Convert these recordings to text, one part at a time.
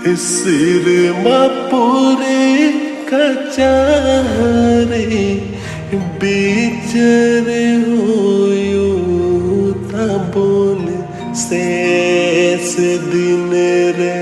सिर पूरे कचारे बिचर होयो तबोन शेष दिन रे।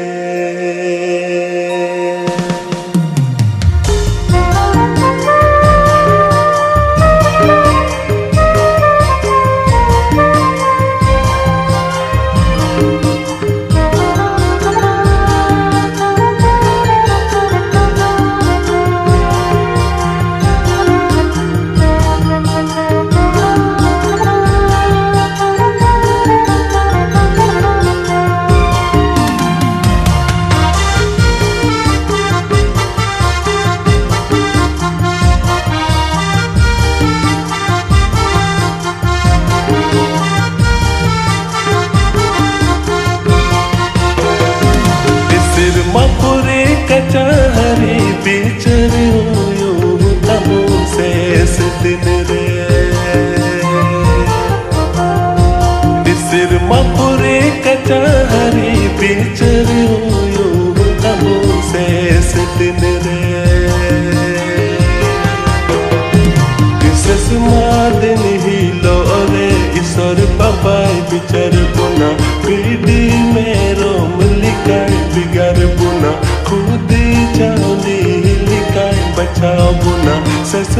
पूरे कचारे बिचर होयो तबो शेष दिन रे। सिर पूरे कचारे बिचर होयो तबो शेष दिन रे। शेष दिन ही लोरे ईश्वर बाबाई बिचर बुना पीढ़ी मेरो मलिकाई बिगार बुना खुदी चाली लिकाई बचाओ बुना। शेष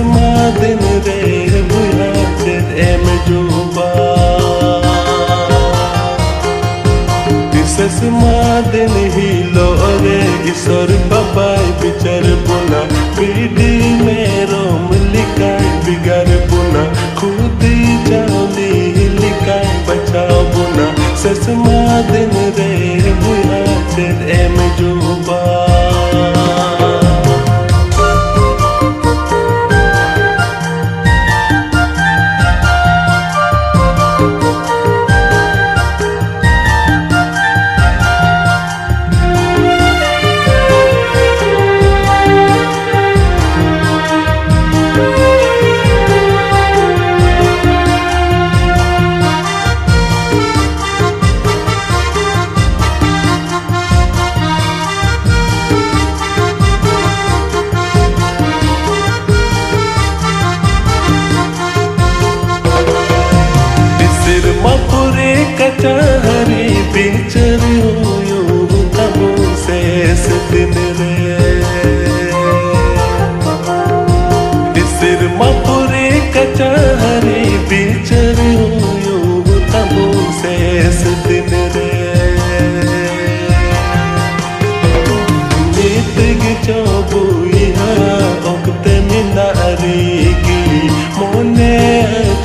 दिन रे बुया चेत एम जुबा शेष दिन ही लोरे ईश्वर बाबाई बिचर बुना पीढ़ी मेरो मलिकाई बिगार बुना खुदी चाली लिकाई बचाओ बुना। शेष दिन रे बुया चेत एम जुबा पूरे कचारे बिचर होयो तबो शेष दिन रे। सिर पूरे कचारे बिचर होयो तबो शेष दिन रे। नितग चौबुया ओकते मिनारी की मोने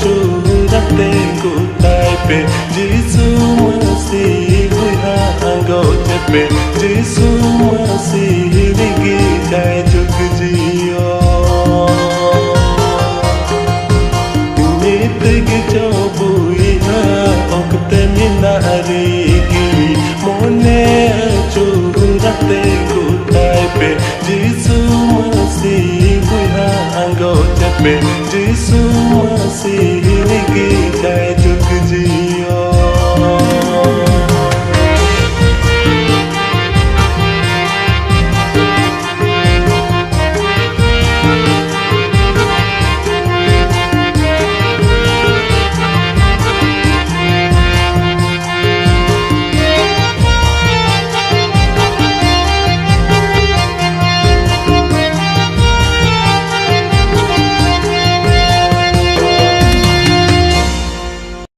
चूरते कुताई पे जीसु मसीह हुआ अंगोच पे जीसु मसीह रिगी जाए जुग जियो। नितग चौबुया ओकते मिनारी की मोने चूरते कुताई पे जीसु मसीह हुआ अंगोच पे